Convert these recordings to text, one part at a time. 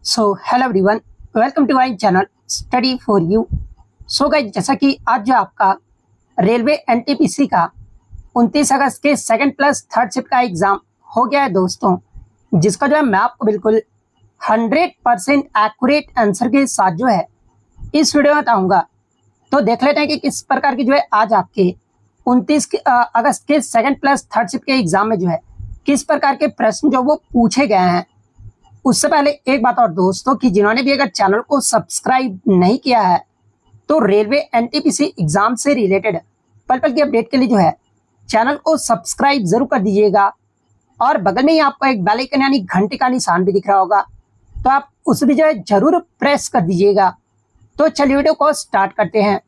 So hello everyone, welcome to my channel study for you. So guys, जैसा कि आज जो आपका रेलवे एनटीपीसी का 29 अगस्त के सेकंड प्लस थर्ड शिफ्ट का एग्ज़ाम हो गया है दोस्तों, जिसका जो है मैं आपको बिल्कुल 100% एक्यूरेट आंसर के साथ जो है इस वीडियो में बताऊँगा। तो देख लेते हैं कि किस प्रकार की जो है आज आपके 29 अगस्त के सेकंड प्लस थर्ड शिफ्ट के एग्ज़ाम में जो है किस प्रकार के प्रश्न जो वो पूछे गए हैं। उससे पहले एक बात और दोस्तों, कि जिन्होंने भी अगर चैनल को सब्सक्राइब नहीं किया है तो रेलवे एनटीपीसी एग्जाम से रिलेटेड पल पल की अपडेट के लिए जो है चैनल को सब्सक्राइब जरूर कर दीजिएगा। और बगल में ही आपको एक बेल आइकन यानी घंटे का निशान भी दिख रहा होगा, तो आप उसे भी जो है जरूर प्रेस कर दीजिएगा। तो चलिए वीडियो को स्टार्ट करते हैं।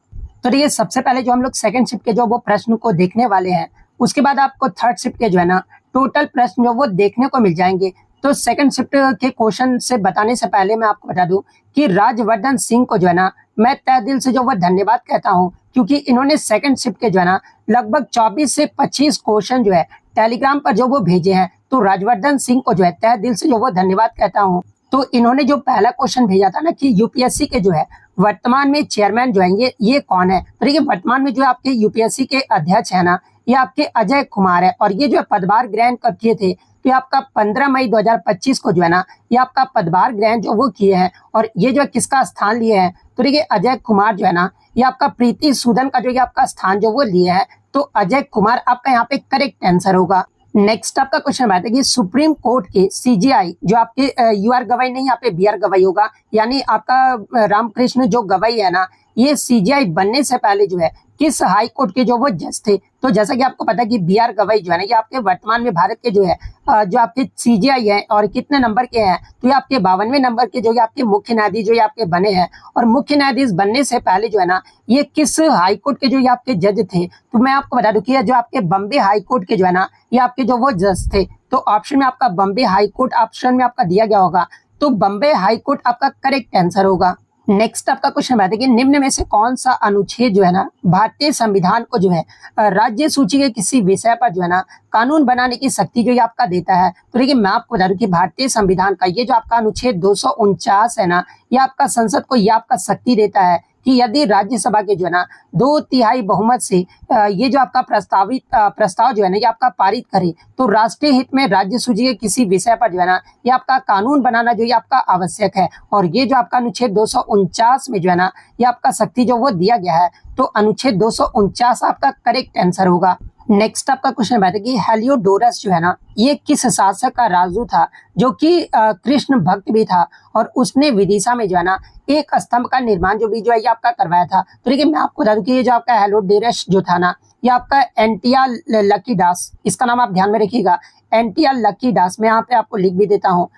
तो देखिए, सबसे पहले जो हम लोग सेकंड शिफ्ट के जो वो प्रश्न को देखने वाले हैं, उसके बाद आपको थर्ड शिफ्ट के जो है ना टोटल प्रश्न जो वो देखने को मिल जाएंगे। तो सेकंड शिफ्ट के क्वेश्चन से बताने से पहले मैं आपको बता दूं कि राजवर्धन सिंह को जो है ना मैं तहे दिल से जो वो धन्यवाद कहता हूं, क्योंकि इन्होंने सेकंड शिफ्ट के जो है ना लगभग 24 से 25 क्वेश्चन जो है टेलीग्राम पर जो वो भेजे हैं। तो राजवर्धन सिंह को जो है तहे दिल से जो वो धन्यवाद कहता हूँ। तो इन्होंने जो पहला क्वेश्चन भेजा था ना कि यूपीएससी के जो है वर्तमान में चेयरमैन जो है ये कौन है। तो देखिए, वर्तमान में जो आपके यूपीएससी के अध्यक्ष है ना, ये आपके अजय कुमार है, और ये जो है पदभार ग्रहण कब किए थे, तो आपका 15 मई 2025 को जो है ना ये आपका पदभार ग्रहण जो वो किए हैं। और ये जो है किसका स्थान लिए हैं, तो देखिए अजय कुमार जो है ना ये आपका प्रीति सूदन का जो ये आपका स्थान जो वो लिए है। तो अजय कुमार आपका यहाँ पे करेक्ट आंसर होगा। नेक्स्ट आपका क्वेश्चन बात है कि सुप्रीम कोर्ट के सीजीआई जो आपके यूआर गवाई नहीं, यहाँ पे बीआर गवाई होगा, यानी आपका रामकृष्ण जो गवाई है ना, ये सीजीआई बनने से पहले जो है किस हाई कोर्ट के जो वो जज थे। तो जैसा कि आपको पता है कि बीआर गवाई जो है ना ये आपके वर्तमान में भारत के जो है जो आपके सीजीआई है, और कितने नंबर के हैं, तो ये आपके 52वें नंबर के जो ये आपके मुख्य न्यायाधीश जो ये आपके बने हैं। और मुख्य न्यायाधीश बनने से पहले जो है ना ये किस हाई कोर्ट के जो ये आपके जज थे, तो मैं आपको बता दूं कि जो आपके बम्बे हाई कोर्ट के जो है ना ये आपके जो वो जज थे। तो ऑप्शन में आपका बम्बे हाई कोर्ट ऑप्शन में आपका दिया गया होगा, तो बम्बे हाई कोर्ट आपका करेक्ट आंसर होगा। नेक्स्ट आपका क्वेश्चन है कि निम्न में से कौन सा अनुच्छेद जो है ना भारतीय संविधान को जो है राज्य सूची के किसी विषय पर जो है ना कानून बनाने की शक्ति जो ये आपका देता है। तो देखिए, मैं आपको बता दूं कि भारतीय संविधान का ये जो आपका अनुच्छेद 249 है ना, ये आपका संसद को ये आपका शक्ति देता है कि यदि राज्यसभा के जो है ना 2/3 बहुमत से ये जो आपका प्रस्ताव जो है ना ये आपका पारित करे, तो राष्ट्रीय हित में राज्य सूची के किसी विषय पर जो है ना ये आपका कानून बनाना जो ये आपका आवश्यक है। और ये जो आपका अनुच्छेद 249 में जो है ना ये आपका शक्ति जो वो दिया गया है, तो अनुच्छेद 249 आपका करेक्ट आंसर होगा। नेक्स्ट आपका क्वेश्चन बात है कि हेलियोडोरस जो है ना ये किस शासक का राजू था, जो कि कृष्ण भक्त भी था, और उसने विदिशा में जो है ना एक स्तंभ का निर्माण जो भी जो है ये आपका करवाया था। तो देखिए, मैं आपको बता दूं कि ये जो आपका हेलियोडोरस जो था ना ये आपका एंटिया लकीडास, इसका नाम आप ध्यान में रखिएगा, एंटिया लकीडास। मैं यहाँ पे आपको लिख भी देता हूँ,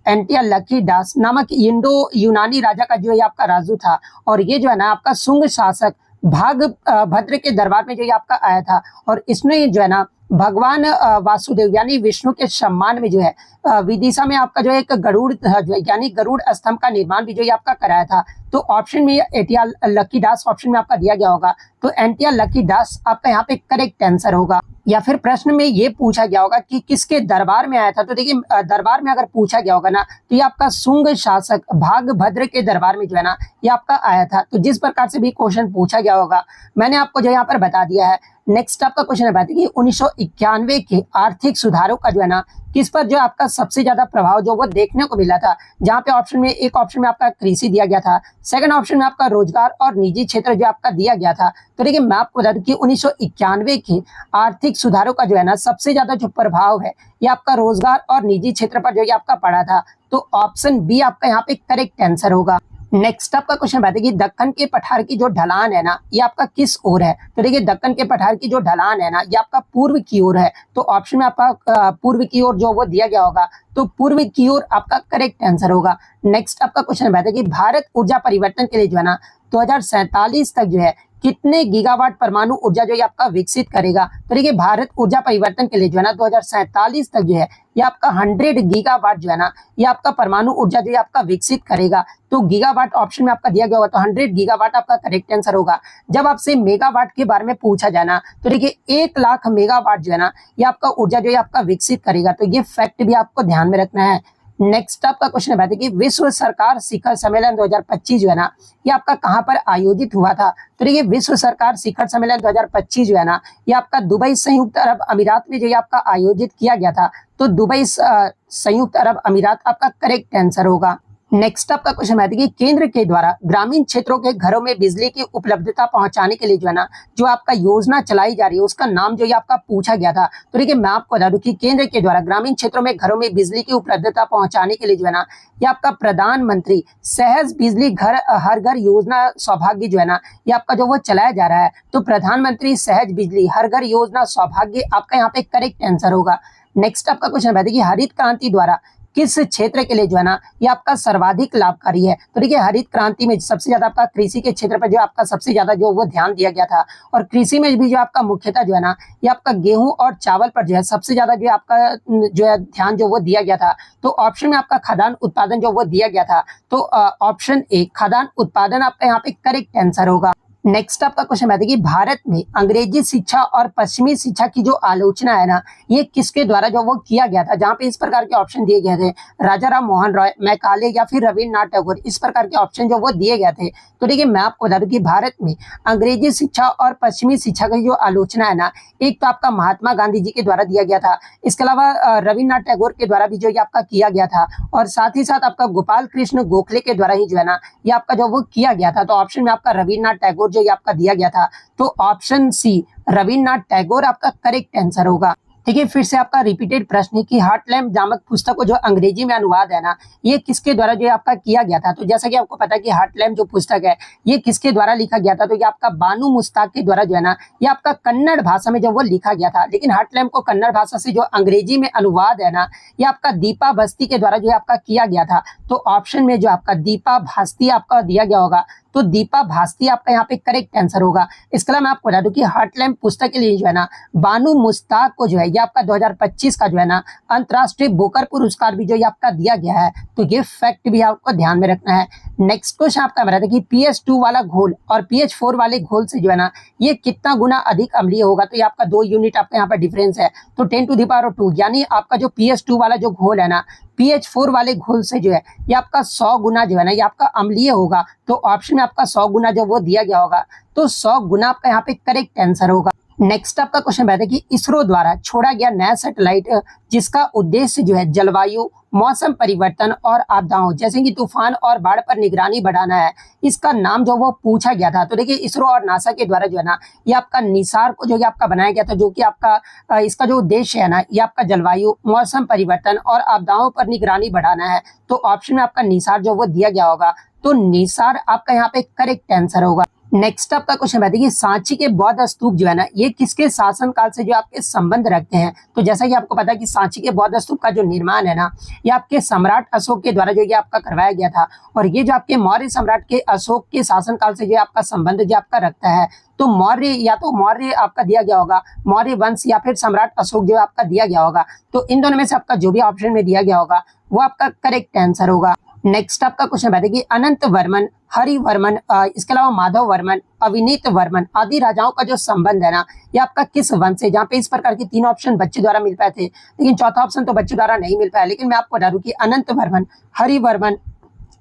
एंटिया लकीडास नामक इंडो यूनानी राजा का जो है आपका राजू था। और ये जो है ना आपका शुंग शासक भाग भद्र के दरबार में जो ये आपका आया था, और इसने जो है ना भगवान वासुदेव यानी विष्णु के सम्मान में जो है विदिशा में आपका जो एक गरुड़ जो है यानी गरुड़ स्तंभ का निर्माण भी जो ये आपका कराया था। तो ऑप्शन में एंटिया लकीडास ऑप्शन में आपका दिया गया होगा, तो एंटिया लकीडास आपका यहाँ पे करेक्ट आंसर होगा। या फिर प्रश्न में ये पूछा गया होगा कि किसके दरबार में आया था, तो देखिए दरबार में अगर पूछा गया होगा ना तो ये आपका शुंग शासक भागभद्र के दरबार में जो है ना ये आपका आया था। तो जिस प्रकार से भी क्वेश्चन पूछा गया होगा मैंने आपको जो यहाँ पर बता दिया है। नेक्स्ट आपका क्वेश्चन है बात कि 1991 के आर्थिक सुधारों का जो है ना किस पर जो आपका सबसे ज्यादा प्रभाव जो वो देखने को मिला था, जहाँ पे ऑप्शन में एक ऑप्शन में आपका कृषि दिया गया था, सेकंड ऑप्शन में आपका रोजगार और निजी क्षेत्र जो आपका दिया गया था। तो देखिए, मैं आपको बता दूं कि 1991 के आर्थिक सुधारों का जो है ना सबसे ज्यादा जो प्रभाव है ये आपका रोजगार और निजी क्षेत्र पर जो ये आपका पड़ा था। तो ऑप्शन बी आपका यहाँ पे करेक्ट आंसर होगा। नेक्स्ट आपका क्वेश्चन बात है कि दक्कन के पठार की जो ढलान है ना ये आपका किस ओर है। तो देखिए, दक्कन के पठार की जो ढलान है ना ये आपका पूर्व की ओर है। तो ऑप्शन में आपका पूर्व की ओर जो वो दिया गया होगा, तो पूर्व की ओर आपका करेक्ट आंसर होगा। नेक्स्ट आपका क्वेश्चन बात है कि भारत ऊर्जा परिवर्तन के लिए जो है ना 2047 तक जो है कितने गीगावाट परमाणु ऊर्जा जो ये आपका विकसित करेगा। तो देखिए, भारत ऊर्जा परिवर्तन के लिए जो है ना 2047 तक जो है ये आपका 100 गीगावाट जो है ना ये आपका परमाणु ऊर्जा जो है आपका विकसित करेगा। तो गीगावाट ऑप्शन में आपका दिया गया होगा, तो 100 गीगावाट आपका करेक्ट आंसर होगा। जब आपसे मेगावाट के बारे में पूछा जाना, तो देखिए 1 लाख मेगावाट जो है ना ये आपका ऊर्जा जो है आपका विकसित करेगा। तो ये फैक्ट भी आपको ध्यान में रखना है। नेक्स्ट आपका क्वेश्चन है कि विश्व सरकार शिखर सम्मेलन 2025 जो है ना, ये आपका कहाँ पर आयोजित हुआ था? तो देखिए विश्व सरकार शिखर सम्मेलन 2025 जो है ना, ये आपका दुबई संयुक्त अरब अमीरात में जो ये आपका आयोजित किया गया था। तो दुबई संयुक्त अरब अमीरात आपका करेक्ट आंसर होगा। नेक्स्ट आपका क्वेश्चन है कि केंद्र के द्वारा ग्रामीण क्षेत्रों के घरों में बिजली की उपलब्धता पहुंचाने के लिए जो है ना, जो आपका योजना चलाई जा रही है उसका नाम जो ये आपका पूछा गया था। तो देखिए मैं आपको बता दूं कि केंद्र के द्वारा ग्रामीण क्षेत्रों में घरों में बिजली की उपलब्धता पहुंचाने के लिए जो है ना, ये आपका प्रधानमंत्री सहज बिजली घर हर घर योजना सौभाग्य जो है ना, ये आपका जो वो चलाया जा रहा है। तो प्रधानमंत्री सहज बिजली हर घर योजना सौभाग्य आपका यहाँ पे करेक्ट आंसर होगा। नेक्स्ट आपका क्वेश्चन है कि हरित क्रांति द्वारा किस क्षेत्र के लिए जो है ना, ये आपका सर्वाधिक लाभकारी है? तो देखिए हरित क्रांति में सबसे ज्यादा आपका कृषि के क्षेत्र पर जो आपका सबसे ज्यादा जो वो ध्यान दिया गया था, और कृषि में भी जो आपका मुख्यतः जो है ना, ये आपका गेहूं और चावल पर जो है सबसे ज्यादा जो आपका जो है ध्यान जो वो दिया गया था। तो ऑप्शन में आपका खाद्यान्न उत्पादन जो वो दिया गया था। तो ऑप्शन ए खाद्यान्न उत्पादन आपका यहाँ पे करेक्ट आंसर होगा। नेक्स्ट आपका क्वेश्चन है कि भारत में अंग्रेजी शिक्षा और पश्चिमी शिक्षा की जो आलोचना है ना, ये किसके द्वारा जो वो किया गया था? जहां पे इस प्रकार के ऑप्शन दिए गए थे, राजा राम मोहन रॉय, मैकाले या फिर रविन्द्रनाथ टैगोर, इस प्रकार के ऑप्शन जो वो दिए गए थे। तो देखिए मैं आपको बता दूं कि भारत में अंग्रेजी शिक्षा और पश्चिमी शिक्षा की जो आलोचना है ना, एक तो आपका महात्मा गांधी जी के द्वारा दिया गया था, इसके अलावा रविन्द्रनाथ टैगोर के द्वारा भी जो ये आपका किया गया था, और साथ ही साथ आपका गोपाल कृष्ण गोखले के द्वारा ही जो है ना, ये आपका जो वो किया गया था। तो ऑप्शन में आपका रविन्द्रनाथ टैगोर जो ये आपका दिया गया था। तो ऑप्शन सी रविन्द्रनाथ टैगोर आपका करेक्ट आंसर होगा। देखिए फिर से आपका रिपीटेड प्रश्न है कि हार्ट लैम्प नामक पुस्तक को जो अंग्रेजी में अनुवाद है ना, ये किसके द्वारा जो आपका किया गया था? तो जैसा कि आपको पता है कि हार्ट लैम्प जो पुस्तक है ये किसके द्वारा लिखा गया था? तो ये आपका बानू मुस्ताक के द्वारा जो है ना, ये आपका कन्नड़ भाषा में जो वो लिखा गया था। लेकिन हार्ट लैम्प को कन्नड़ भाषा से जो अंग्रेजी में अनुवाद है ना, ये आपका दीपा बस्ती के द्वारा जो आपका किया गया था। तो ऑप्शन में जो आपका दीपा भास्ती आपका दिया गया होगा, तो दीपा भास्ती आपका यहाँ पे करेक्ट आंसर होगा। इसके अलावा मैं आपको बता दूं कि हार्ट लैम्प पुस्तक के लिए जो है ना, बानू मुस्ताक को जो है ये आपका 2025 का जो है ना अंतर्राष्ट्रीय बुकर पुरस्कार भी जो ये आपका दिया गया है। तो ये फैक्ट भी आपको ध्यान में रखना है। नेक्स्ट क्वेश्चन आपका बता दें कि pH2 वाला घोल और pH4 वाले घोल से जो है ना, ये कितना गुना अधिक अम्लीय होगा? तो ये आपका 2 यूनिट आपका यहाँ पर डिफरेंस है। तो 10⁻², यानी आपका जो pH2 वाला जो घोल है ना, pH4 वाले घोल से जो है ये आपका 100 गुना जो है ना, ये आपका अम्लीय होगा। तो ऑप्शन में आपका 100 गुना जो वो दिया गया होगा। तो 100 गुना आपका यहाँ पे करेक्ट आंसर होगा। नेक्स्ट आपका क्वेश्चन बैठा कि इसरो द्वारा छोड़ा गया नया सैटेलाइट जिसका उद्देश्य जो है जलवायु, मौसम परिवर्तन और आपदाओं जैसे कि तूफान और बाढ़ पर निगरानी बढ़ाना है, इसका नाम जो वो पूछा गया था। तो देखिए इसरो और नासा के द्वारा जो है ना, ये आपका निसार को जो ये आपका बनाया गया था, जो कि आपका इसका जो उद्देश्य है ना, ये आपका जलवायु, मौसम परिवर्तन और आपदाओं पर निगरानी बढ़ाना है। तो ऑप्शन में आपका निसार जो वो दिया गया होगा। तो निसार आपका यहाँ पे करेक्ट आंसर होगा। नेक्स्ट आपका क्वेश्चन है कि सांची के बौद्ध स्तूप जो है ना, ये किसके शासनकाल से जो आपके संबंध रखते हैं? तो जैसा कि आपको पता है कि सांची के बौद्ध स्तूप का जो निर्माण है ना, ये आपके सम्राट अशोक के द्वारा जो ये आपका करवाया गया था, और ये जो आपके मौर्य सम्राट के अशोक के शासनकाल से जो आपका संबंध जो आपका रखता है। तो मौर्य, या तो मौर्य आपका दिया गया होगा, मौर्य वंश, या फिर सम्राट अशोक जो आपका दिया गया होगा। तो इन दोनों में से आपका जो भी ऑप्शन में दिया गया होगा वो आपका करेक्ट आंसर होगा। नेक्स्ट आपका क्वेश्चन है कि अनंत वर्मन, हरिवर्मन, इसके अलावा माधव वर्मन, अविनीत वर्मन आदि राजाओं का जो संबंध है ना, ये आपका किस वंश से? जहाँ पे इस प्रकार के 3 ऑप्शन बच्चे द्वारा मिल पाए थे, लेकिन चौथा ऑप्शन तो बच्चे द्वारा नहीं मिल पाया। लेकिन मैं आपको बता दूं कि अनंत वर्मन, हरिवर्मन,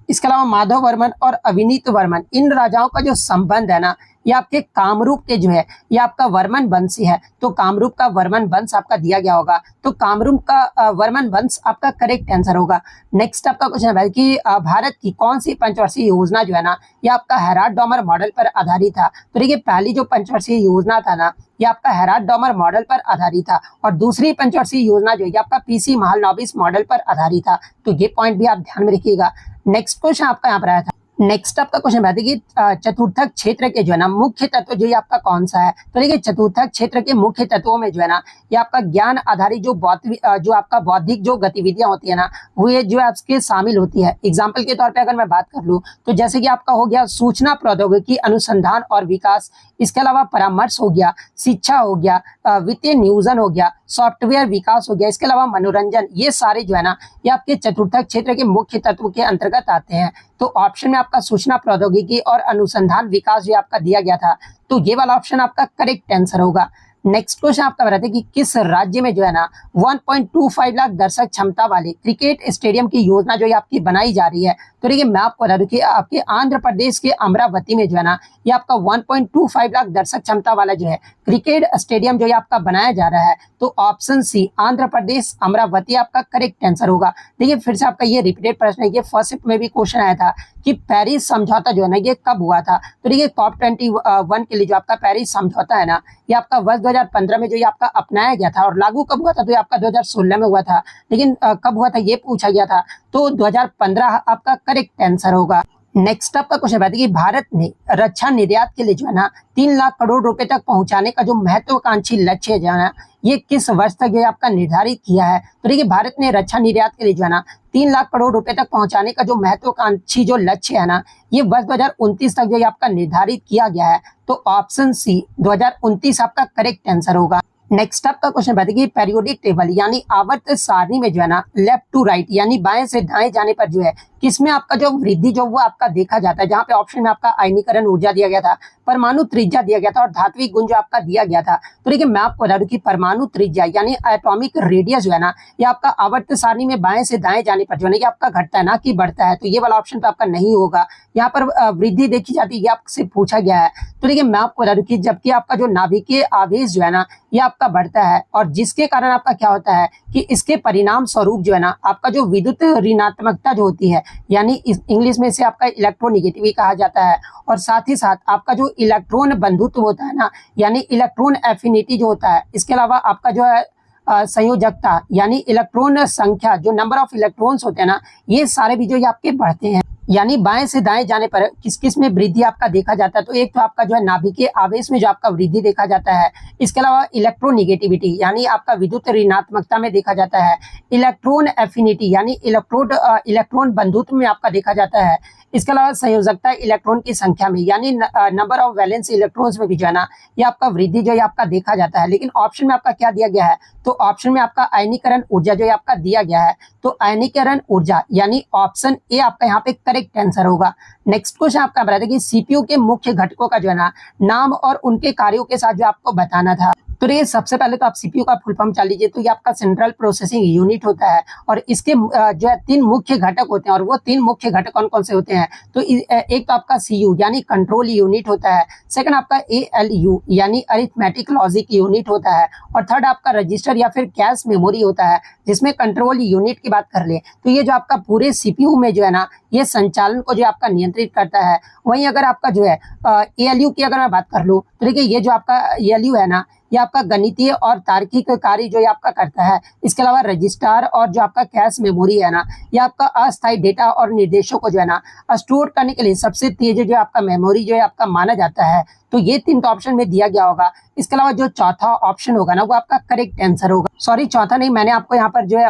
इसके अलावा माधव वर्मन और अविनीत वर्मन, इन राजाओं का जो संबंध है ना, ये आपके कामरूप के जो है ये आपका वर्मन वंश है। तो कामरूप का वर्मन वंश आपका दिया गया होगा। तो कामरूप का वर्मन वंश आपका करेक्ट आंसर होगा। नेक्स्ट आपका क्वेश्चन है कि भारत की कौन सी पंचवर्षीय योजना जो है ना, ये आपका हेराल्ड डॉमर मॉडल पर आधारित था? तो देखिए पहली जो पंचवर्षीय योजना था ना, ये आपका हेराल्ड डॉमर मॉडल पर आधारित था, और दूसरी पंचवर्षीय योजना जो है आपका पीसी महालनोबिस मॉडल पर आधारित था। तो ये पॉइंट भी आप ध्यान में रखिएगा। नेक्स्ट क्वेश्चन आपका यहाँ पर आया था। नेक्स्ट आपका क्वेश्चन है कि चतुर्थक क्षेत्र के जो है ना मुख्य तत्व जो ये आपका कौन सा है? तो देखिए चतुर्थक क्षेत्र के मुख्य तत्वों में जो है ना, ये आपका ज्ञान आधारित जो आपका बौद्धिक जो गतिविधियां होती है ना, वो ये जो आपके शामिल होती है। एग्जाम्पल के तौर पे अगर मैं बात कर लूँ तो जैसे कि आपका हो गया सूचना प्रौद्योगिकी अनुसंधान और विकास, इसके अलावा परामर्श हो गया, शिक्षा हो गया, वित्तीय नियोजन हो गया, सॉफ्टवेयर विकास हो गया, इसके अलावा मनोरंजन, ये सारे जो है ना, ये आपके चतुर्थक क्षेत्र के मुख्य तत्व के अंतर्गत आते हैं। तो ऑप्शन में आपका सूचना प्रौद्योगिकी और अनुसंधान विकास जो आपका दिया गया था, तो ये वाला ऑप्शन आपका करेक्ट आंसर होगा। नेक्स्ट क्वेश्चन आपका बताते हैं कि किस राज्य में जो है ना 1.25 लाख दर्शक क्षमता वाले क्रिकेट स्टेडियम की योजना जो है आपकी बनाई जा रही है। तो देखिए मैं आपको बता दूं कि आपके आंध्र प्रदेश के अमरावती में जो है ना ये आपका 1.25 लाख दर्शक क्षमता वाला जो है क्रिकेट स्टेडियम जो है आपका बनाया जा रहा है। तो ऑप्शन सी आंध्र प्रदेश अमरावती आपका करेक्ट आंसर होगा। देखिए फिर से आपका ये रिपीटेड प्रश्न है, ये फर्स्ट शिफ्ट में भी क्वेश्चन आया था कि पेरिस समझौता जो है ना ये कब हुआ था। तो देखिए COP21 के लिए जो आपका पेरिस समझौता है ना ये आपका वर्ष 2015 में जो ये आपका अपनाया गया था और लागू कब हुआ था, तो ये आपका 2016 में हुआ था। लेकिन कब हुआ था ये पूछा गया था, तो 2015 आपका करेक्ट आंसर होगा। नेक्स्ट आपका क्वेश्चन है कि भारत ने रक्षा निर्यात के लिए जो है ना 3 लाख करोड़ रुपए तक पहुंचाने का जो महत्वाकांक्षी लक्ष्य है जो है ना ये किस वर्ष तक ये आपका निर्धारित किया है। तो देखिए भारत ने रक्षा निर्यात के लिए जो है ना 3 लाख करोड़ रुपए तक पहुंचाने का जो महत्वाकांक्षी जो लक्ष्य है ना ये वर्ष 2029 तक जो ये आपका निर्धारित किया गया है। तो ऑप्शन सी 2029 आपका करेक्ट आंसर होगा। नेक्स्ट आपका क्वेश्चन बताइए कि पीरियोडिक टेबल यानी आवर्त सारणी में जो है ना लेफ्ट टू राइट यानी बाएं से दाएं जाने पर जो है किसमें आपका जो वृद्धि जो वो आपका देखा जाता है। जहां पे ऑप्शन में आपका आयनीकरण ऊर्जा दिया गया था, परमाणु त्रिज्या दिया गया था और धात्विक गुण जो आपका दिया गया था। तो देखिए मैं आपको बता दूं कि परमाणु त्रिज्या यानी एटॉमिक रेडियस जो है ना ये आपका आवर्त सारणी में बाएं से दाएं जाने पर जो है ना ये आपका घटता है ना कि बढ़ता है। तो ये वाला ऑप्शन तो आपका नहीं होगा। यहाँ पर वृद्धि देखी जाती है, ये आपसे पूछा गया है। तो देखिए मैं आपको बता दूं कि जबकि आपका जो नाभिकीय आवेश जो है ना ये आपका बढ़ता है और जिसके कारण आपका क्या होता है कि इसके परिणाम स्वरूप जो है ना आपका जो विद्युत ऋणात्मकता जो होती है यानी इंग्लिश में से आपका इलेक्ट्रोनिगेटिविटी कहा जाता है और साथ ही साथ आपका जो इलेक्ट्रॉन बंधुत्व होता है ना यानी इलेक्ट्रॉन एफिनिटी जो होता है, इसके अलावा आपका जो है संयोजकता यानी इलेक्ट्रॉन संख्या जो नंबर ऑफ इलेक्ट्रॉन्स होते हैं ना ये सारे भी जो ये आपके बढ़ते हैं। यानी बाएं से दाएं जाने पर किस किस में वृद्धि आपका देखा जाता है। तो एक तो आपका जो है नाभिकीय आवेश में जो आपका वृद्धि देखा जाता है, इसके अलावा इलेक्ट्रोनिगेटिविटी यानी आपका विद्युत ऋणात्मकता में देखा जाता है, इलेक्ट्रॉन एफिनिटी यानी इलेक्ट्रॉन बंधुत्व में आपका देखा जाता है, इसके अलावा संयोजकता इलेक्ट्रॉन की संख्या में यानी नंबर ऑफ वैलेंस इलेक्ट्रॉन्स में भी जो है ना ये आपका वृद्धि जो है आपका देखा जाता है। लेकिन ऑप्शन में आपका क्या दिया गया है, तो ऑप्शन में आपका आयनीकरण ऊर्जा जो है आपका दिया गया है। तो आयनीकरण ऊर्जा यानी ऑप्शन ए आपका यहाँ पे करेक्ट आंसर होगा। नेक्स्ट क्वेश्चन आपका बताया था कि सीपीयू के मुख्य घटकों का जो है ना नाम और उनके कार्यों के साथ जो आपको बताना था। तो ये सबसे पहले तो आप सीपीयू का फुल फॉर्म चल लीजिए। तो ये आपका सेंट्रल प्रोसेसिंग यूनिट होता है और इसके जो है 3 मुख्य घटक होते हैं और वो 3 मुख्य घटक कौन कौन से होते हैं। तो एक तो आपका सीयू यानी कंट्रोल यूनिट होता है, सेकंड आपका एएलयू यानी अरिथमेटिक लॉजिक यूनिट होता है और थर्ड आपका रजिस्टर या फिर कैश मेमोरी होता है जिसमें कंट्रोल यूनिट की बात कर ले तो ये जो आपका पूरे सीपीयू में जो है ना ये संचालन को जो आपका नियंत्रित करता है। वहीं अगर आपका जो है एएलयू की अगर मैं बात कर लूँ तो देखिए ये जो आपका एएलयू है ना ये आपका गणितीय और तार्किक कार्य जो ये आपका करता है। इसके अलावा रजिस्टर और जो आपका कैश मेमोरी है ना ये आपका अस्थायी डेटा और निर्देशों को जो है ना स्टोर करने के लिए सबसे तेज जो आपका मेमोरी जो है आपका माना जाता है। तो ये 3 तो ऑप्शन में दिया गया होगा। इसके अलावा जो चौथा ऑप्शन होगा ना वो आपका करेक्ट आंसर होगा। सॉरी चौथा नहीं, मैंने आपको यहाँ पर जो है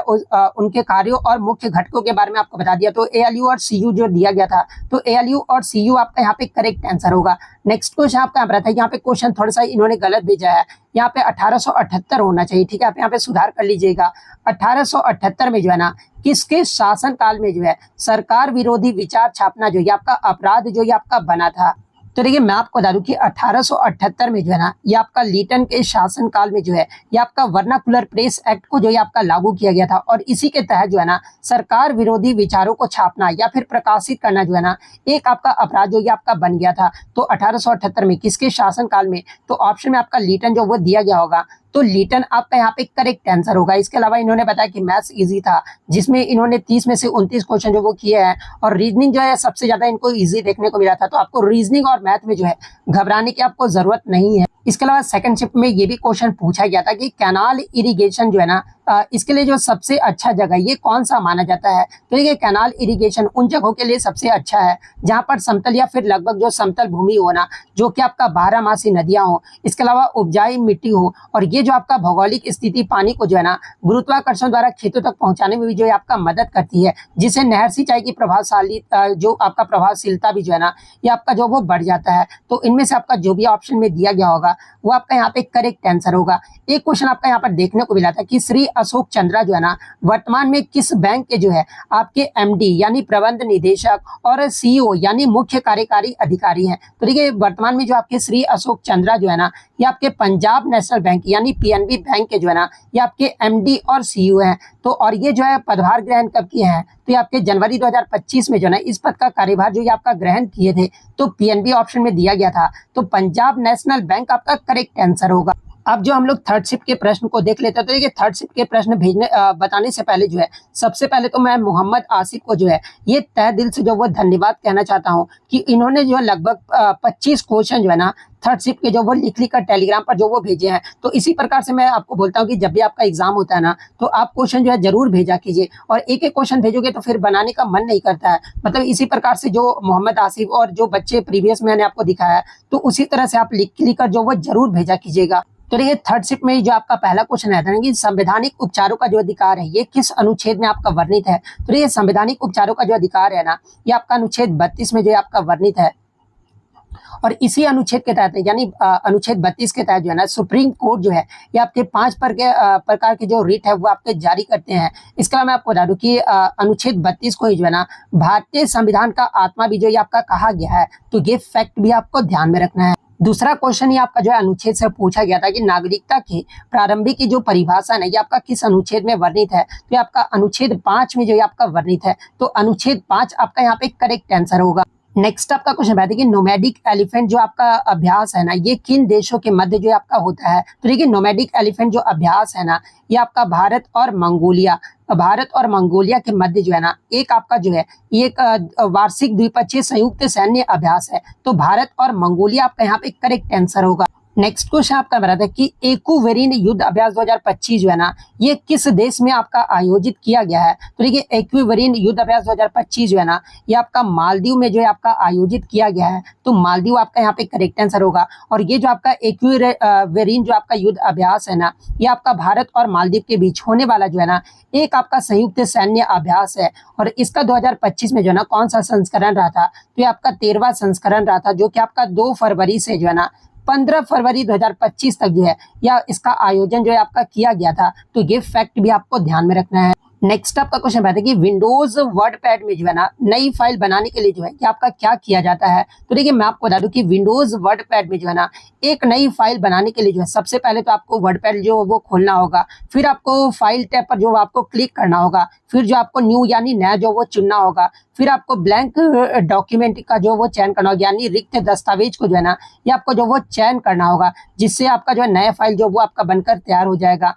उनके कार्यों और मुख्य घटकों के बारे में आपको बता दिया। तो एएलयू और सीयू जो दिया गया था तो एएलयू और सीयू आपका यहाँ पे करेक्ट आंसर होगा। नेक्स्ट क्वेश्चन आपका यहाँ पर आता है, यहाँ पे क्वेश्चन थोड़ा सा इन्होंने गलत भेजा है। यहाँ पे 1878 होना चाहिए, ठीक है, आप यहाँ पे सुधार कर लीजिएगा। 1878 में जो है ना किसके शासन काल में जो है सरकार विरोधी विचार छापना जो ये आपका अपराध जो ये आपका बना था। तो देखिए मैं आपको बता दूं कि 1878 में जो है ना ये आपका लीटन के शासन काल में जो है ये आपका वर्नाकुलर प्रेस एक्ट को जो है आपका लागू किया गया था और इसी के तहत जो है ना सरकार विरोधी विचारों को छापना या फिर प्रकाशित करना जो है ना एक आपका अपराध जो ये आपका बन गया था। तो 1878 में किसके शासन काल में, तो ऑप्शन में आपका लीटन जो वो दिया गया होगा। तो लीटन आपका यहाँ पे करेक्ट आंसर होगा। इसके अलावा इन्होंने बताया कि मैथ्स इजी था जिसमें इन्होंने 30 में से 29 क्वेश्चन जो वो किए हैं और रीजनिंग जो है सबसे ज्यादा इनको इजी देखने को मिला था। तो आपको रीजनिंग और मैथ में जो है घबराने की आपको जरूरत नहीं है। इसके अलावा सेकंड शिफ्ट में ये भी क्वेश्चन पूछा गया था कि कैनाल इरिगेशन जो है ना इसके लिए जो सबसे अच्छा जगह ये कौन सा माना जाता है। तो देखिए कैनाल इरिगेशन उन जगहों के लिए सबसे अच्छा है जहां पर समतल या फिर लगभग जो समतल भूमि हो ना, जो कि आपका 12मासी नदियां हो, इसके अलावा उपजाऊ मिट्टी हो और ये जो आपका भौगोलिक स्थिति पानी को जो है ना गुरुत्वाकर्षण द्वारा खेतों तक पहुंचाने में भी जो है आपका मदद करती है, जिससे नहर सिंचाई की प्रभावशाली जो आपका प्रभावशीलता भी जो है ना ये आपका जो वो बढ़ जाता है। तो इनमें से आपका जो भी ऑप्शन में दिया गया होगा वो आपका यहाँ पे करेक्ट आंसर होगा। एक क्वेश्चन आपका यहाँ पर देखने को मिला था कि श्री अशोक चंद्रा जो है ना वर्तमान में किस बैंक के जो है आपके एमडी यानी प्रबंध निदेशक और सीईओ यानी मुख्य कार्यकारी अधिकारी हैं। तो देखिए वर्तमान में जो आपके श्री अशोक चंद्रा जो है ना ये आपके पंजाब नेशनल बैंक यानी पीएनबी बैंक के जो है ना ये आपके एमडी और सीईओ हैं। तो और ये जो है पदभार ग्रहण कब किए हैं, तो ये आपके जनवरी 2025 में जो है ना इस पद का कार्यभार जो ये आपका ग्रहण किए थे। तो पीएनबी ऑप्शन में दिया गया था, तो पंजाब नेशनल बैंक आपका करेक्ट आंसर होगा। अब जो हम लोग थर्ड शिफ्ट के प्रश्न को देख लेते हैं, तो देखिए थर्ड शिफ्ट के प्रश्न बताने से पहले जो है सबसे पहले तो मैं मोहम्मद आसिफ को जो है ये तहे दिल से जो वो धन्यवाद कहना चाहता हूँ कि इन्होंने जो है लगभग 25 क्वेश्चन जो है ना थर्ड शिफ्ट के जो वो लिख कर टेलीग्राम पर जो वो भेजे हैं। तो इसी प्रकार से मैं आपको बोलता हूँ कि जब भी आपका एग्जाम होता है ना तो आप क्वेश्चन जो है जरूर भेजा कीजिए, और एक एक क्वेश्चन भेजोगे तो फिर बनाने का मन नहीं करता है। मतलब इसी प्रकार से जो मोहम्मद आसिफ और जो बच्चे प्रीवियस मैंने आपको दिखाया तो उसी तरह से आप लिख कर जो वो जरूर भेजा कीजिएगा। तो देखिए थर्ड शिफ्ट में जो आपका पहला क्वेश्चन है कि संवैधानिक उपचारों का जो अधिकार है ये किस अनुच्छेद में आपका वर्णित है। तो ये संवैधानिक उपचारों का जो अधिकार है ना ये आपका अनुच्छेद 32 में जो आपका वर्णित है, और इसी अनुच्छेद के तहत यानी अनुच्छेद 32 के तहत जो है ना सुप्रीम कोर्ट जो है ये आपके 5 प्रकार के जो रिट है वो आपके जारी करते हैं। इसके अलावा मैं आपको बता दूं कि अनुच्छेद 32 को ही जो है ना भारतीय संविधान का आत्मा भी जो ये आपका कहा गया है, तो ये फैक्ट भी आपको ध्यान में रखना है। दूसरा क्वेश्चन ही आपका जो है अनुच्छेद से पूछा गया था कि नागरिकता की प्रारंभिक की जो परिभाषा है ये आपका किस अनुच्छेद में वर्णित है, तो ये आपका अनुच्छेद 5 में जो ये आपका वर्णित है। तो अनुच्छेद 5 आपका यहाँ पे करेक्ट आंसर होगा। नेक्स्ट आपका क्वेश्चन है कि नोमैडिक एलिफेंट जो आपका अभ्यास है ना ये किन देशों के मध्य जो आपका होता है। तो देखिए नोमैडिक एलिफेंट जो अभ्यास है ना ये आपका भारत और मंगोलिया के मध्य जो है ना एक आपका जो है ये एक वार्षिक द्विपक्षीय संयुक्त सैन्य अभ्यास है। तो भारत और मंगोलिया आपका यहाँ पे करेक्ट आंसर होगा। नेक्स्ट क्वेश्चन आपका बता था कि एक्वेरिन युद्ध अभ्यास 2025 जो है ना ये किस देश में आपका आयोजित किया गया है। तो देखिए एक्वेरिन युद्ध अभ्यास 2025 जो है ना ये आपका मालदीव में जो है आपका आयोजित किया गया है। तो मालदीव आपका यहाँ पे करेक्ट आंसर होगा। और ये जो आपका एक्वेरिन जो आपका युद्ध अभ्यास है ना ये आपका भारत और मालदीव के बीच होने वाला जो है ना एक आपका संयुक्त सैन्य अभ्यास है। और इसका 2025 में जो है ना कौन सा संस्करण रहा था, तो ये आपका 13वां संस्करण रहा था, जो कि आपका 2 फरवरी से जो है ना 15 फरवरी 2025 तक जो है या इसका आयोजन जो है आपका किया गया था। तो ये फैक्ट भी आपको ध्यान में रखना है। नेक्स्ट आपका क्वेश्चन है कि विंडोज वर्डपैड में जो है ना नई फाइल बनाने के लिए जो है कि आपका क्या किया जाता है। तो देखिए मैं आपको बता दूं कि विंडोज वर्डपैड में जो है ना एक नई फाइल बनाने के लिए जो है सबसे पहले तो आपको वर्डपैड जो वो खोलना होगा, फिर आपको फाइल टैब पर जो आपको क्लिक करना होगा, फिर जो आपको न्यू यानी नया जो वो चुनना होगा, फिर आपको ब्लैंक डॉक्यूमेंट का जो वो चयन करना होगा यानी रिक्त दस्तावेज को जो है ना ये आपको जो वो चयन करना होगा, जिससे आपका जो है नया फाइल जो वो आपका बनकर तैयार हो जाएगा।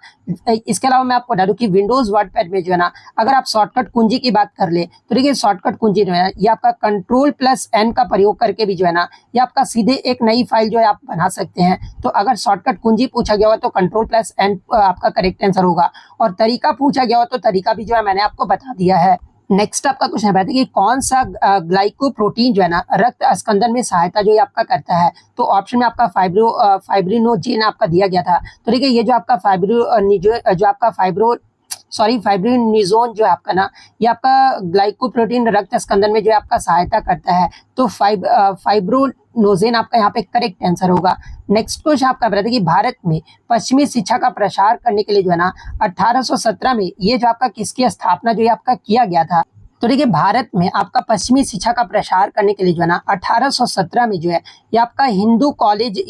इसके अलावा मैं आपको बता दूं कि विंडोज वर्डपैड में जो है ना अगर आप शॉर्टकट कुंजी की बात कर ले तो देखिए शॉर्टकट कुंजी जो है ये आपका Ctrl+N का प्रयोग करके भी जो है ना ये आपका सीधे एक नई फाइल जो है आप बना सकते हैं। तो अगर शॉर्टकट कुंजी पूछा गया हो तो Ctrl+N आपका करेक्ट आंसर होगा, और तरीका पूछा गया हो तो तरीका भी जो है मैंने आपको बता दिया है। नेक्स्ट आपका क्वेश्चन है कि कौन सा ग्लाइकोप्रोटीन जो है ना रक्त अस्कंदन में सहायता जो है आपका करता है। तो ऑप्शन में आपका फाइब्रिनोजेन आपका दिया गया था। तो देखिए ये जो आपका फाइब्रिनोजोन जो है आपका ना ये आपका ग्लाइकोप्रोटीन रक्त स्कंदन में जो है आपका सहायता करता है। तो फाइब्रिनोजेन आपका यहाँ पे करेक्ट आंसर होगा। नेक्स्ट क्वेश्चन आपका बताते हैं कि भारत में पश्चिमी शिक्षा का प्रसार करने के लिए जो है ना 1817 में ये जो आपका किसकी स्थापना जो है आपका किया गया था। तो देखिए भारत में आपका पश्चिमी शिक्षा का प्रसार करने के लिए जो है ना 1817 में जो है ये आपका हिंदू कॉलेज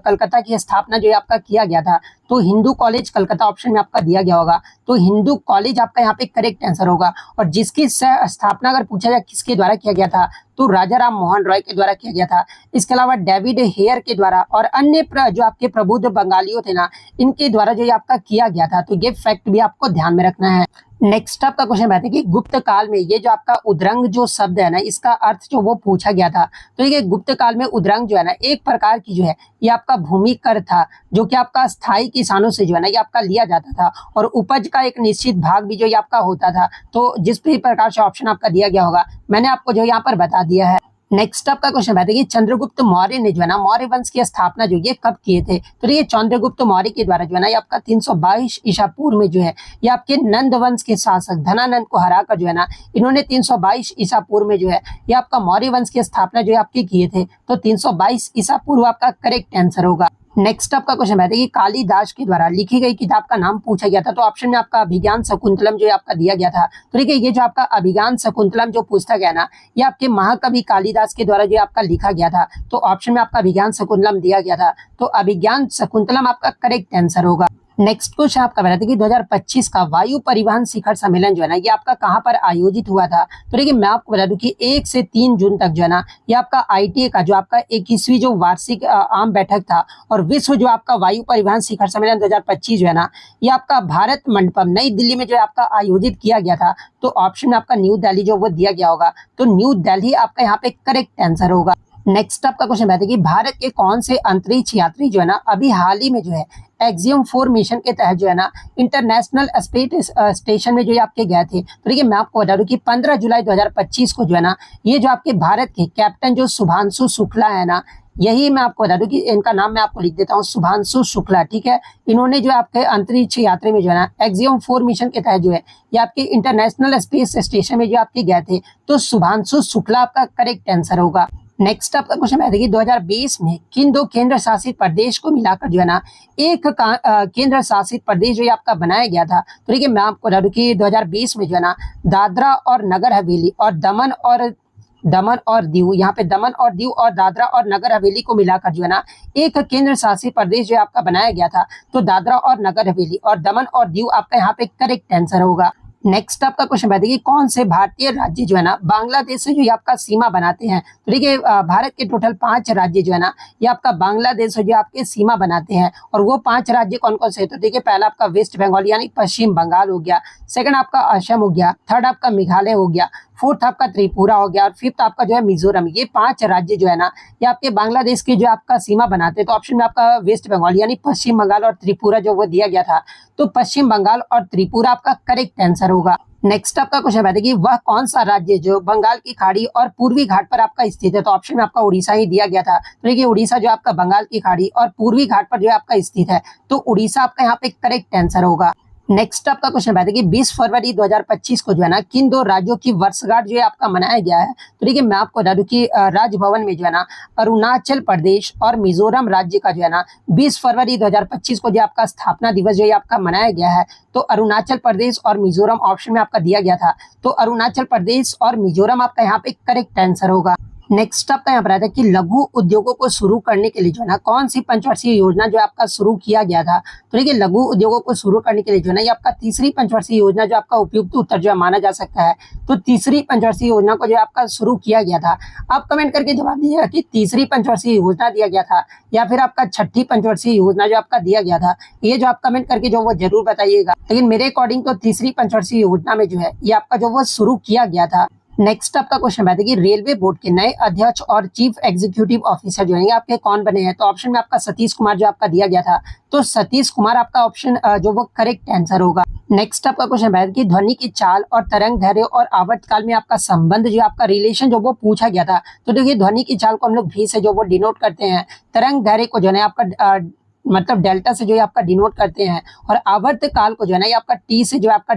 कलकत्ता की स्थापना जो है आपका किया गया था। तो हिंदू कॉलेज कलकत्ता ऑप्शन में आपका दिया गया होगा। तो हिंदू कॉलेज आपका यहाँ पे करेक्ट आंसर होगा। और जिसकी स्थापना अगर पूछा जाए किसके द्वारा किया गया था तो राजा राम मोहन रॉय के द्वारा किया गया था। इसके अलावा डेविड हेयर के द्वारा और अन्य जो आपके प्रबुद्ध बंगालियों थे ना इनके द्वारा जो ये आपका किया गया था। तो ये फैक्ट भी आपको ध्यान में रखना है। नेक्स्ट आपका क्वेश्चन है कि गुप्त काल में ये जो आपका उद्रंग जो शब्द है ना इसका अर्थ जो वो पूछा गया था। तो ये गुप्त काल में उद्रंग जो है ना एक प्रकार की जो है ये आपका भूमि कर था, जो कि आपका स्थायी किसानों से जो है ना ये आपका लिया जाता था, और उपज का एक निश्चित भाग भी जो ये आपका होता था। तो जिस भी प्रकार से ऑप्शन आपका दिया गया होगा मैंने आपको जो यहाँ पर बता दिया है। नेक्स्ट आपका क्वेश्चन है कि चंद्रगुप्त मौर्य ने जो है ना मौर्य वंश की स्थापना जो ये कब किए थे। तो ये चंद्रगुप्त मौर्य के द्वारा जो है ना ये आपका 322 ईसा पूर्व में जो है ये आपके नंद वंश के शासक धनानंद को हराकर जो है ना इन्होंने 322 ईसा पूर्व में जो है ये आपका मौर्य वंश की स्थापना जो है आपकी किए थे। तो 322 ईसा पूर्व आपका करेक्ट आंसर होगा। नेक्स्ट आपका क्वेश्चन है कि कालिदास के द्वारा लिखी गई किताब का नाम पूछा गया था। तो ऑप्शन में आपका अभिज्ञान शकुंतलम जो है आपका दिया गया था। तो देखिए ये जो आपका अभिज्ञान शकुंतलम जो पुस्तक है ना, ये आपके महाकवि कालिदास के द्वारा जो आपका लिखा गया था। तो ऑप्शन में आपका अभिज्ञान शकुंतलम दिया गया था। तो अभिज्ञान शकुंतलम आपका करेक्ट आंसर होगा। नेक्स्ट क्वेश्चन आपका बता दें कि 2025 का वायु परिवहन शिखर सम्मेलन जो है ना, ये आपका कहाँ पर आयोजित हुआ था। तो देखिए मैं आपको बता दूं कि 1 से 3 जून तक जो है ना, ये आपका आईटीए का जो आपका 21वीं जो वार्षिक आम बैठक था और विश्व जो आपका वायु परिवहन शिखर सम्मेलन 2025 जो है ना, ये आपका भारत मंडपम नई दिल्ली में जो है आपका आयोजित किया गया था। तो ऑप्शन में आपका न्यू दिल्ली जो वो दिया गया होगा। तो न्यू दिल्ली आपका यहाँ पे करेक्ट आंसर होगा। नेक्स्ट आपका क्वेश्चन है कि भारत के कौन से अंतरिक्ष यात्री जो है ना, अभी हाल ही में जो है एक्सियम 4 मिशन के तहत जो है ना, इंटरनेशनल स्पेस स्टेशन में जो आपके गए थे। तो देखिए मैं आपको बता दूं कि 15 जुलाई 2025 को जो है ना, ये जो आपके भारत के कैप्टन जो शुभांशु शुक्ला है ना, यही मैं आपको बता दूं कि इनका नाम मैं आपको लिख देता हूँ, शुभांशु शुक्ला, ठीक है। इन्होंने जो आपके अंतरिक्ष यात्री में जो है ना, एक्सियम 4 मिशन के तहत जो है ये आपके इंटरनेशनल स्पेस स्टेशन में जो आपके गए थे। तो शुभांशु शुक्ला आपका करेक्ट आंसर होगा। नेक्स्ट आपका क्वेश्चन है कि 2020 में किन 2 केंद्र शासित प्रदेश को मिलाकर जो है ना, एक केंद्र शासित प्रदेश जो आपका बनाया गया था। तो देखिए मैं आपको बता दूं कि 2020 में जो है ना, दादरा और नगर हवेली और दमन और दीव, यहाँ पे दमन और दीव और दादरा और नगर हवेली को मिलाकर जो है ना, एक केंद्र शासित प्रदेश जो आपका बनाया गया था। तो दादरा और नगर हवेली और दमन और दीव आपका यहाँ पे करेक्ट आंसर होगा। नेक्स्ट आपका क्वेश्चन बताइए कौन से भारतीय राज्य जो है ना, बांग्लादेश से जो आपका सीमा बनाते हैं। तो देखिए भारत के टोटल 5 राज्य जो है ना, ये आपका बांग्लादेश से जो आपके सीमा बनाते हैं। और वो 5 राज्य कौन कौन से? तो देखिए पहला आपका वेस्ट बंगाल यानी पश्चिम बंगाल हो गया, सेकंड आपका असम हो गया, थर्ड आपका मेघालय हो गया, फोर्थ आपका त्रिपुरा हो गया और फिफ्थ आपका जो है मिजोरम। ये 5 राज्य जो है ना, ये आपके बांग्लादेश की जो आपका सीमा बनाते हैं। तो ऑप्शन में आपका वेस्ट बंगाल यानी पश्चिम बंगाल और त्रिपुरा जो वो दिया गया था। तो पश्चिम बंगाल और त्रिपुरा आपका करेक्ट आंसर होगा। नेक्स्ट आपका क्वेश्चन है कि वह कौन सा राज्य जो बंगाल की खाड़ी और पूर्वी घाट पर आपका स्थित है। तो ऑप्शन में आपका उड़ीसा ही दिया गया था। तो देखिए उड़ीसा जो आपका बंगाल की खाड़ी और पूर्वी घाट पर जो है आपका स्थित है। तो उड़ीसा आपका यहाँ पे करेक्ट आंसर होगा। नेक्स्ट आपका क्वेश्चन है कि 20 फरवरी 2025 को जो है ना, किन 2 राज्यों की वर्षगांठ जो है आपका मनाया गया है। तो देखिए मैं आपको बता दूं कि राजभवन में जो है ना, अरुणाचल प्रदेश और मिजोरम राज्य का जो है ना, 20 फरवरी 2025 को जो आपका स्थापना दिवस जो है आपका मनाया गया है। तो अरुणाचल प्रदेश और मिजोरम ऑप्शन में आपका दिया गया था। तो अरुणाचल प्रदेश और मिजोरम आपका यहाँ पे करेक्ट आंसर होगा। नेक्स्ट आपका यहाँ पर आता है कि लघु उद्योगों को शुरू करने के लिए जो है ना, कौन सी पंचवर्षीय योजना जो आपका शुरू किया गया था। तो देखिए लघु उद्योगों को शुरू करने के लिए जो है ना, ये आपका तीसरी पंचवर्षीय योजना जो आपका उपयुक्त उत्तर जो है माना जा सकता है। तो तीसरी पंचवर्षीय योजना को जो आपका शुरू किया गया था। आप कमेंट करके जवाब दीजिएगा कि तीसरी पंचवर्षीय योजना दिया गया था या फिर आपका छठी पंचवर्षीय योजना जो आपका दिया गया था। ये जो आप कमेंट करके जो वो जरूर बताइएगा। लेकिन मेरे अकॉर्डिंग तो तीसरी पंचवर्षीय योजना में जो है ये आपका जो वो शुरू किया गया था। नेक्स्ट आपका क्वेश्चन है कि रेलवे बोर्ड के नए अध्यक्ष और चीफ एग्जीक्यूटिव ऑफिसर जो है आपके कौन बने हैं। तो ऑप्शन में आपका सतीश कुमार जो आपका दिया गया था। तो सतीश कुमार आपका ऑप्शन जो वो करेक्ट आंसर होगा। नेक्स्ट आपका क्वेश्चन है कि ध्वनि की चाल और तरंग धैर्य और आवर्तकाल में आपका संबंध जो आपका रिलेशन जो वो पूछा गया था। तो देखिए ध्वनि की चाल को हम लोग भी से जो वो डिनोट करते हैं, तरंग धैर्य को जो है आपका मतलब डेल्टा से जो है आपका डिनोट करते हैं और आवर्त काल को जो है ना, ये आपका टी से जो है आपका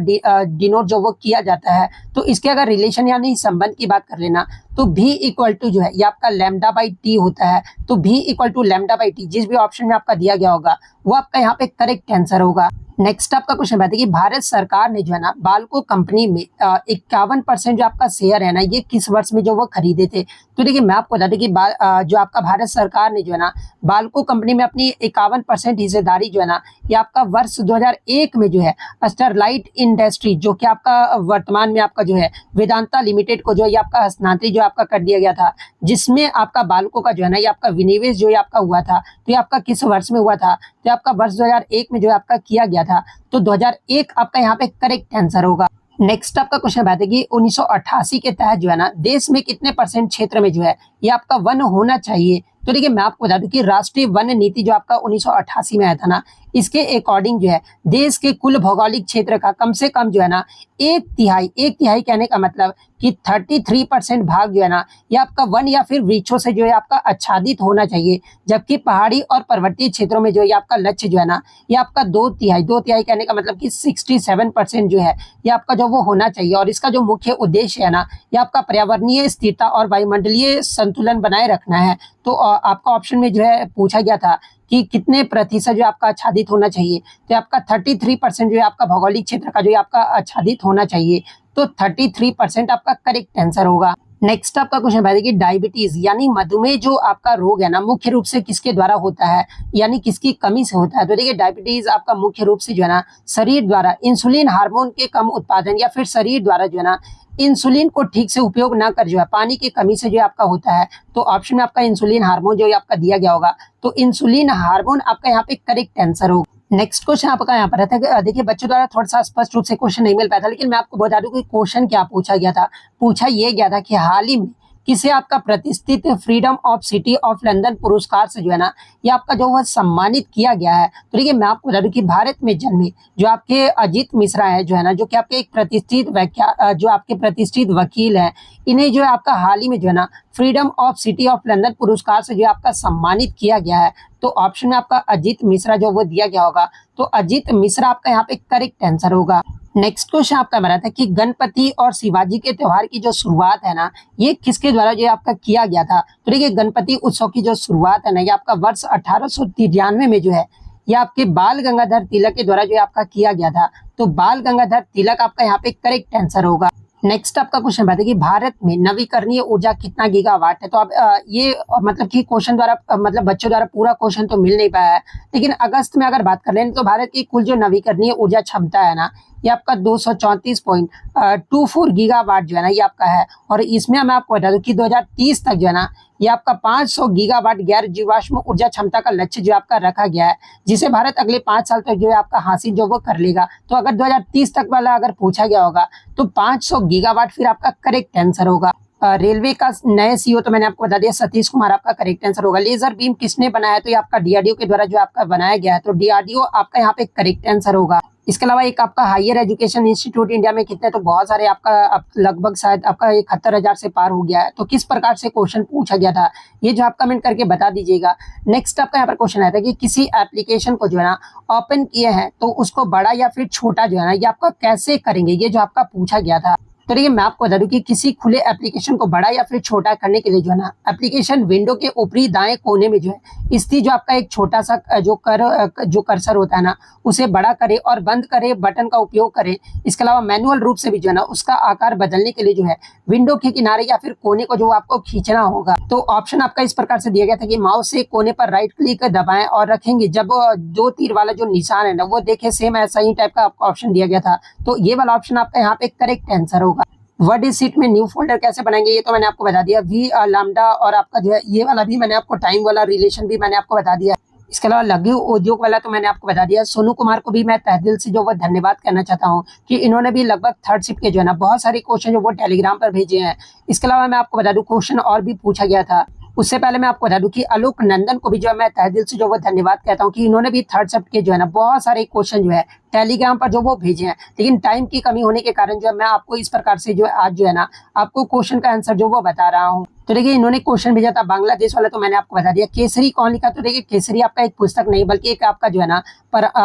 डिनोट जो वो किया जाता है। तो इसके अगर रिलेशन यानी संबंध की बात कर लेना, तो भी इक्वल टू जो है ये आपका लैम्डा बाई टी होता है। तो भी equal to lambda by t जिस भी ऑप्शन में आपका दिया गया होगा वो आपका यहाँ पे करेक्ट आंसर होगा। नेक्स्ट आपका क्वेश्चन है कि भारत सरकार ने जो है ना, बाल्को कंपनी में 51% जो आपका शेयर है ना, ये किस वर्ष में जो वो खरीदे थे। तो देखिए मैं आपको बता दूं कि जो आपका भारत सरकार ने जो है ना, बाल्को कंपनी में अपनी 51% हिस्सेदारी जो है ना, ये आपका वर्ष 2001 में जो है स्टरलाइट इंडस्ट्री जो कि आपका वर्तमान में आपका जो है वेदांता लिमिटेड को जो है आपका हस्तांतरित जो आपका कर दिया गया था, जिसमें आपका बाल्को का जो है ना, ये आपका विनिवेश जो है आपका हुआ था। तो ये आपका किस वर्ष में हुआ था। तो आपका वर्ष 2001 में जो है आपका किया गया था। तो 2001 आपका यहाँ पे करेक्ट आंसर होगा। नेक्स्ट आपका क्वेश्चन है कि 1988 के तहत जो है ना, देश में कितने % क्षेत्र में जो है ये आपका वन होना चाहिए। तो देखिए मैं आपको बता दूं कि राष्ट्रीय वन नीति जो आपका 1988 में आया था ना, इसके अकॉर्डिंग जो है देश के कुल भौगोलिक क्षेत्र का कम से कम जो है ना 1/3 कहने का मतलब कि 33% भाग जो है ना, ये आपका वन या फिर वृक्षों से जो है आपका आच्छादित होना चाहिए। जबकि पहाड़ी और पर्वतीय क्षेत्रों में जो है आपका लक्ष्य जो है ना, ये आपका 2/3 कहने का मतलब कि 67% जो है ये आपका जो वो होना चाहिए। और इसका जो मुख्य उद्देश्य है ना, ये आपका पर्यावरणीय स्थिरता और वायुमंडलीय संतुलन बनाए रखना है। तो आपका ऑप्शन में जो है पूछा गया था कि कितने प्रतिशत जो आपका आच्छादित होना चाहिए, तो आपका 33% जो है आपका भौगोलिक क्षेत्र का जो है आपका आच्छादित होना चाहिए। तो 33% आपका करेक्ट आंसर होगा। नेक्स्ट आपका क्वेश्चन भाई देखिए, डायबिटीज यानी मधुमेह जो आपका रोग है ना, मुख्य रूप से किसके द्वारा होता है, यानी किसकी कमी से होता है। तो देखिए डायबिटीज आपका मुख्य रूप से जो है ना शरीर द्वारा इंसुलिन हार्मोन के कम उत्पादन या फिर शरीर द्वारा जो है ना इंसुलिन को ठीक से उपयोग ना कर जो है पानी की कमी से जो आपका होता है। तो ऑप्शन में आपका इंसुलिन हार्मोन जो है आपका दिया गया होगा, तो इंसुलिन हार्मोन आपका यहाँ पे करेक्ट आंसर होगा। नेक्स्ट क्वेश्चन आपका यहाँ पर रहता है, देखिए बच्चों द्वारा थोड़ा सा स्पष्ट रूप से क्वेश्चन नहीं मिल पाया था, लेकिन मैं आपको बता दूं कि क्वेश्चन क्या पूछा गया था। पूछा ये गया था कि हाल ही में किसे आपका प्रतिष्ठित freedom of city of London पुरस्कार से जो है ना ये आपका जो है सम्मानित किया गया है। तो देखिए मैं आपको बता दूं कि भारत में जन्मे जो आपके अजीत मिश्रा है जो है ना, जो कि आपके एक प्रतिष्ठित जो आपके प्रतिष्ठित वकील है, इन्हें जो है आपका हाल ही में जो है ना freedom of city of London पुरस्कार से जो है आपका सम्मानित किया गया है। तो ऑप्शन में आपका अजीत मिश्रा जो वो दिया गया होगा, तो अजीत मिश्रा आपका यहाँ पे करेक्ट आंसर होगा। नेक्स्ट क्वेश्चन आपका बना था कि गणपति और शिवाजी के त्योहार की जो शुरुआत है ना, ये किसके द्वारा जो आपका किया गया था। तो देखिए गणपति उत्सव की जो शुरुआत है ना, ये आपका वर्ष 1893 में जो है ये आपके बाल गंगाधर तिलक के द्वारा जो आपका किया गया था। तो बाल गंगाधर तिलक आपका यहाँ पे करेक्ट आंसर होगा। नेक्स्ट आपका क्वेश्चन बताइए कि भारत में नवीकरणीय ऊर्जा कितना गीगावाट है। तो अब ये मतलब कि क्वेश्चन द्वारा मतलब बच्चों द्वारा पूरा क्वेश्चन तो मिल नहीं पाया है, लेकिन अगस्त में अगर बात कर लें तो भारत की कुल जो नवीकरणीय ऊर्जा क्षमता है ना, ये आपका 234.24 गीगावाट जो है ना ये आपका है। और इसमें मैं आपको बता दूं कि 2030 तक जो है ना ये आपका 500 गीगावाट गैर जीवाश्म ऊर्जा क्षमता का लक्ष्य जो आपका रखा गया है, जिसे भारत अगले 5 साल तक जो है आपका हासिल जो वो कर लेगा। तो अगर 2030 तक वाला अगर पूछा गया होगा तो 500 गीगावाट फिर आपका करेक्ट आंसर होगा। रेलवे का नए सीईओ तो मैंने आपको बता दिया, सतीश कुमार आपका करेक्ट आंसर होगा। लेजर बीम किसने बनाया है, तो ये आपका डीआरडीओ के द्वारा जो आपका बनाया गया है, तो डीआरडीओ आपका यहाँ पे करेक्ट आंसर होगा। इसके अलावा एक आपका हायर एजुकेशन इंस्टीट्यूट इंडिया में कितने, तो बहुत सारे आपका लगभग शायद आपका 71,000 से पार हो गया है। तो किस प्रकार से क्वेश्चन पूछा गया था, ये जो आप कमेंट करके बता दीजिएगा। नेक्स्ट आपका यहाँ पर क्वेश्चन आता है कि किसी एप्लीकेशन को जो है ना ओपन किए हैं तो उसको बड़ा या फिर छोटा जो है ना ये आपका कैसे करेंगे, ये जो आपका पूछा गया था। तो देखिए मैं आपको बता दूं कि किसी खुले एप्लीकेशन को बड़ा या फिर छोटा करने के लिए जो है ना एप्लीकेशन विंडो के ऊपरी दाएं कोने में जो है स्थित जो आपका एक छोटा सा जो कर्सर होता है ना, उसे बड़ा करे और बंद करे बटन का उपयोग करें। इसके अलावा मैनुअल रूप से भी जो है ना उसका आकार बदलने के लिए जो है विंडो के किनारे या फिर कोने को जो आपको खींचना होगा। तो ऑप्शन आपका इस प्रकार से दिया गया था कि माउस से कोने पर राइट क्लिक दबाएं और रखेंगे, जब जो तीर वाला जो निशान है ना वो देखे, सेम ऐसा ही टाइप का आपका ऑप्शन दिया गया था। तो ये वाला ऑप्शन आपका यहाँ पे करेक्ट आंसर होगा। वर्ड शीट में न्यू फोल्डर कैसे बनाएंगे, ये तो मैंने आपको बता दिया। वी लैम्डा और आपका जो है ये वाला भी मैंने आपको, टाइम वाला रिलेशन भी मैंने आपको बता दिया। इसके अलावा लघु उद्योग वाला तो मैंने आपको बता दिया। सोनू कुमार को भी मैं तहे दिल से जो वो धन्यवाद करना चाहता हूँ कि इन्होंने भी लगभग थर्ड शिफ्ट के जो है ना बहुत सारे क्वेश्चन जो वो टेलीग्राम पर भेजे हैं। इसके अलावा मैं आपको बता दूं क्वेश्चन और भी पूछा गया था, उससे पहले मैं आपको बता दूं कि आलोक नंदन को भी जो है मैं तहे दिल से जो वो धन्यवाद कहता हूं कि इन्होंने भी थर्ड शिफ्ट के जो है ना बहुत सारे क्वेश्चन जो है टेलीग्राम पर जो वो भेजे हैं, लेकिन टाइम की कमी होने के कारण जो है मैं आपको इस प्रकार से जो है आज जो है ना आपको क्वेश्चन का आंसर जो वो बता रहा हूँ। तो देखिए इन्होंने क्वेश्चन भेजा था बांग्लादेश वाला, तो मैंने आपको बता दिया। केसरी कौन लिखा, तो देखिए केसरी आपका एक पुस्तक नहीं बल्कि एक आपका जो है ना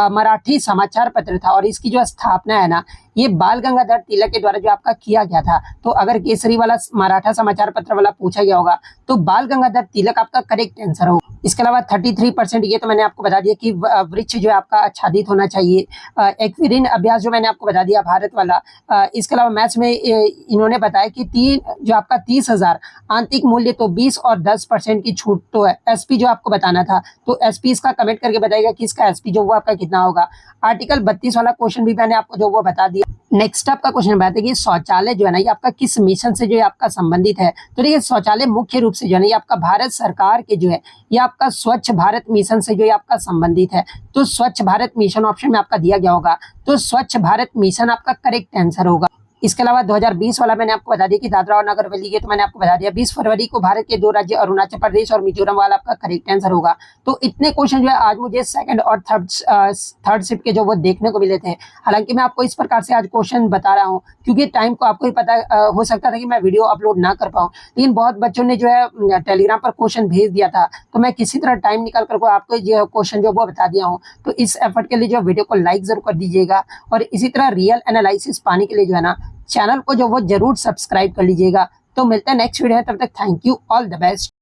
मराठी समाचार पत्र था, और इसकी जो स्थापना है ना ये बाल गंगाधर तिलक के द्वारा जो आपका किया गया था। तो अगर केसरी वाला मराठा समाचार पत्र वाला पूछा गया होगा तो बाल गंगाधर तिलक आपका करेक्ट आंसर होगा। इसके अलावा 33% ये तो मैंने आपको बता दिया कि वृक्ष जो है आपका आच्छादित होना चाहिए। एक्विरिन अभ्यास जो मैंने आपको बता दिया भारत वाला। इसके अलावा मैथ्स में इन्होंने बताया कि जो आपका 30,000 आंतरिक मूल्य तो 20 और 10% की छूट तो है। एसपी जो आपको बताना था, तो एसपी इसका कमेंट करके बताएगा कि इसका एसपी जो वो आपका कितना होगा। आर्टिकल 32 वाला क्वेश्चन भी मैंने आपको जो वो बता दिया। नेक्स्ट आपका क्वेश्चन बताते हैं कि शौचालय जो है ना ये आपका किस मिशन से जो है आपका संबंधित है। तो देखिए शौचालय मुख्य रूप से जो है ना ये आपका भारत सरकार के जो है ये आपका स्वच्छ भारत मिशन से जो है आपका संबंधित है। तो स्वच्छ भारत मिशन ऑप्शन में आपका दिया गया होगा, तो स्वच्छ भारत मिशन आपका करेक्ट आंसर होगा। इसके अलावा 2020 वाला मैंने आपको बता दिया कि दादरा और नगर हवेली, ये तो मैंने आपको बता दिया। 20 फरवरी को भारत के 2 राज्य अरुणाचल प्रदेश और मिजोरम वाला आपका करेक्ट आंसर होगा। तो इतने क्वेश्चन जो है आज मुझे सेकंड और थर्ड शिफ्ट के जो वो देखने को मिले थे। हालांकि मैं आपको इस प्रकार से आज क्वेश्चन बता रहा हूँ क्योंकि टाइम को आपको ही पता हो सकता था कि मैं वीडियो अपलोड ना कर पाऊँ, लेकिन बहुत बच्चों ने जो है टेलीग्राम पर क्वेश्चन भेज दिया था, तो मैं किसी तरह टाइम निकाल कर आपको जो क्वेश्चन जो वो बता दिया हूँ। तो इस एफर्ट के लिए जो वीडियो को लाइक जरूर कर दीजिएगा, और इसी तरह रियल एनालिसिस पाने के लिए जो है ना चैनल को जो वो जरूर सब्सक्राइब कर लीजिएगा। तो मिलते हैं नेक्स्ट वीडियो में, तब तक thank you, all the best.